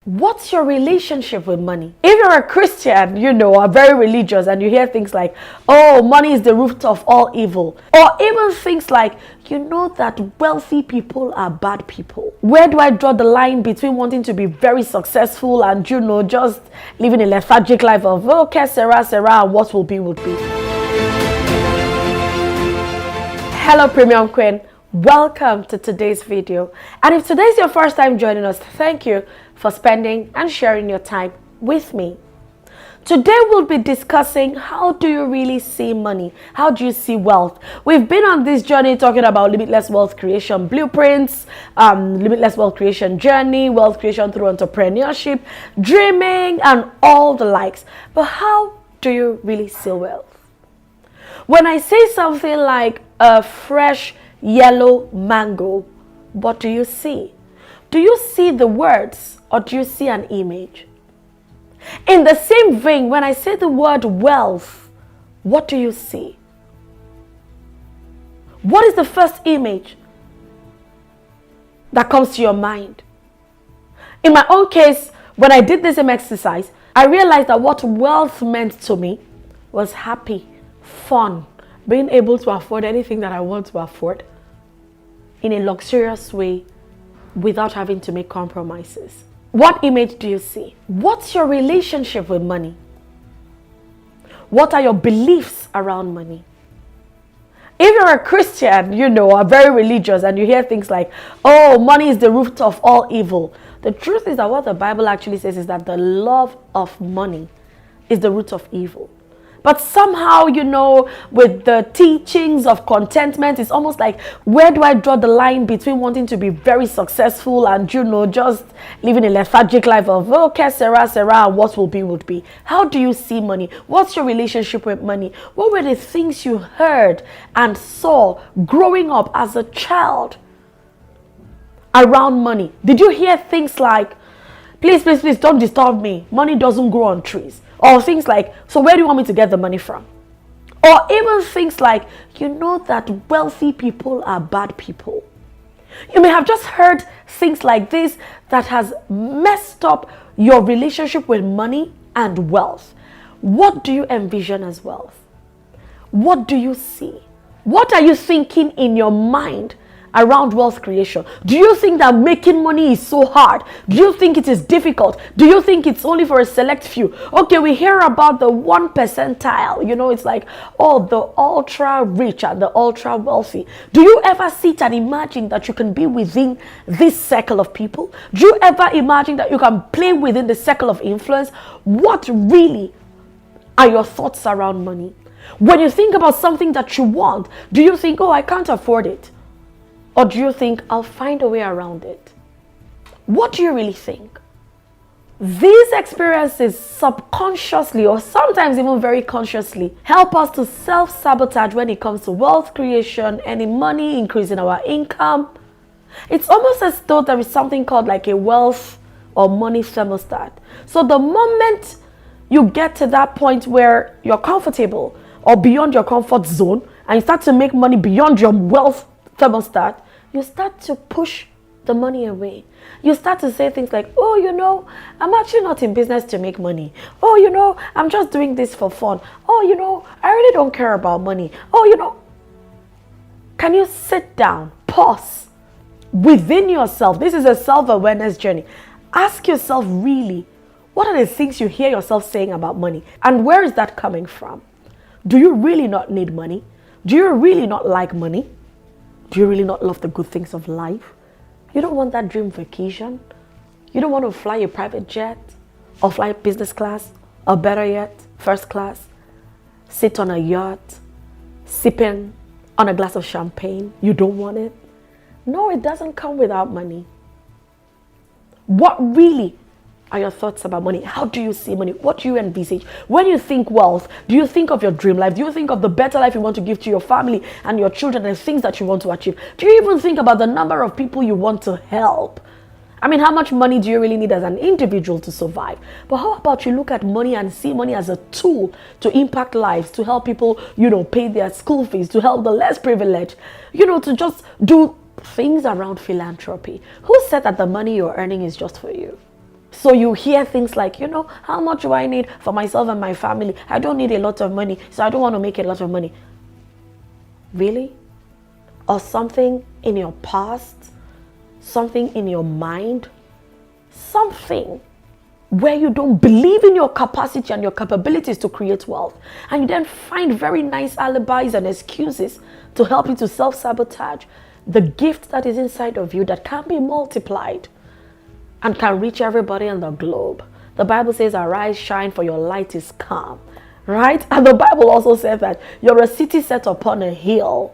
What's your relationship with money? If you're a Christian, are very religious and you hear things like, oh, money is the root of all evil. Or even things like, that wealthy people are bad people. Where do I draw the line between wanting to be very successful and, just living a lethargic life of, okay, Sarah, and what will be, would be. Hello, Premium Queen. Welcome to today's video. And if today's your first time joining us, thank you for spending and sharing your time with me. Today we'll be discussing, how do you really see money? How do you see wealth? We've been on this journey talking about limitless wealth creation blueprints, limitless wealth creation journey, wealth creation through entrepreneurship, dreaming, and all the likes. But how do you really see wealth? When I say something like a fresh yellow mango, what do you see? Do you see the words or do you see an image? In the same vein, when I say the word wealth, what do you see? What is the first image that comes to your mind? In my own case, when I did this same exercise, I realized that what wealth meant to me was happy, fun, being able to afford anything that I want to afford in a luxurious way without having to make compromises. What image do you see? What's your relationship with money? What are your beliefs around money? If you're a Christian, are very religious and you hear things like, oh, money is the root of all evil. The truth is that what the Bible actually says is that the love of money is the root of evil. But somehow, with the teachings of contentment, it's almost like, where do I draw the line between wanting to be very successful and, just living a lethargic life of, okay, Sarah, and what will be, would be. How do you see money? What's your relationship with money? What were the things you heard and saw growing up as a child around money? Did you hear things like, please, don't disturb me. Money doesn't grow on trees. Or things like, so where do you want me to get the money from? Or even things like, that wealthy people are bad people. You may have just heard things like this that has messed up your relationship with money and wealth. What do you envision as wealth? What do you see? What are you thinking in your mind around wealth creation? Do you think that making money is so hard? Do you think it is difficult? Do you think it's only for a select few? Okay, we hear about the 1 percentile. It's like, oh, the ultra rich and the ultra wealthy. Do you ever sit and imagine that you can be within this circle of people? Do you ever imagine that you can play within the circle of influence? What really are your thoughts around money? When you think about something that you want, do you think, oh, I can't afford it? Or do you think, I'll find a way around it? What do you really think? These experiences subconsciously, or sometimes even very consciously, help us to self-sabotage when it comes to wealth creation, any money, increasing our income. It's almost as though there is something called like a wealth or money thermostat. So the moment you get to that point where you're comfortable or beyond your comfort zone, and you start to make money beyond your wealth thermostat, you start to push the money away. You start to say things like, oh, I'm actually not in business to make money. Oh, I'm just doing this for fun. Oh, I really don't care about money. Oh, can you sit down, pause within yourself? This is a self-awareness journey. Ask yourself, really, what are the things you hear yourself saying about money? And where is that coming from? Do you really not need money? Do you really not like money? Do you really not love the good things of life? You don't want that dream vacation? You don't want to fly a private jet or fly business class, or better yet, first class, sit on a yacht, sipping on a glass of champagne? You don't want it? No, it doesn't come without money. What really are your thoughts about money? How do you see money? What do you envisage? When you think wealth, do you think of your dream life? Do you think of the better life you want to give to your family and your children and things that you want to achieve? Do you even think about the number of people you want to help? I mean, how much money do you really need as an individual to survive? But how about you look at money and see money as a tool to impact lives, to help people, pay their school fees, to help the less privileged, to just do things around philanthropy? Who said that the money you're earning is just for you? So you hear things like, how much do I need for myself and my family? I don't need a lot of money, so I don't want to make a lot of money. Really? Or something in your past, something in your mind, something where you don't believe in your capacity and your capabilities to create wealth. And you then find very nice alibis and excuses to help you to self-sabotage the gift that is inside of you that can be multiplied and can reach everybody on the globe. The Bible says, arise, shine, for your light is come. Right? And the Bible also says that you're a city set upon a hill.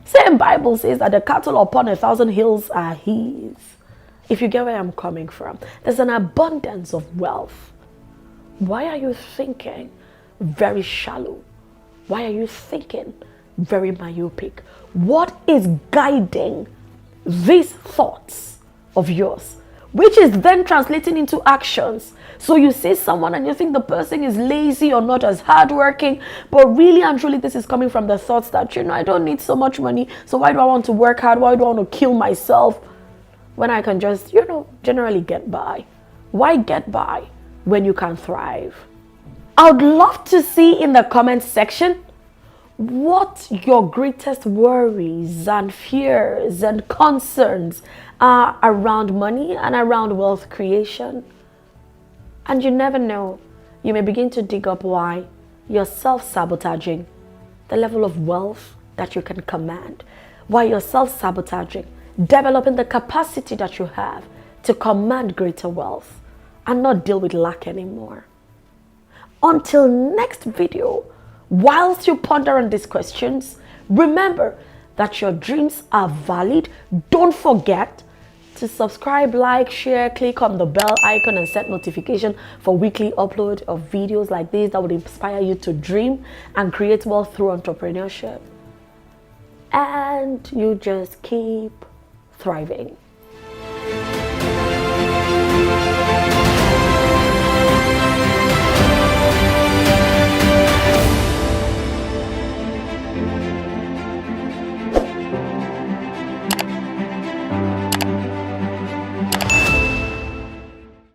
Same Bible says that the cattle upon 1,000 hills are his. If you get where I'm coming from, there's an abundance of wealth. Why are you thinking very shallow? Why are you thinking very myopic? What is guiding these thoughts of yours, which is then translating into actions? So you see someone and you think the person is lazy or not as hardworking, but really and truly this is coming from the thoughts that, I don't need so much money, so why do I want to work hard? Why do I want to kill myself when I can just, generally get by? Why get by when you can thrive? I would love to see in the comments section what your greatest worries and fears and concerns are around money and around wealth creation. And you never know, you may begin to dig up why you're self-sabotaging the level of wealth that you can command, why you're self-sabotaging developing the capacity that you have to command greater wealth and not deal with lack anymore. Until next video, whilst you ponder on these questions, remember that your dreams are valid. Don't forget to subscribe, like, share, click on the bell icon and set notification for weekly upload of videos like this that would inspire you to dream and create wealth through entrepreneurship. And you just keep thriving.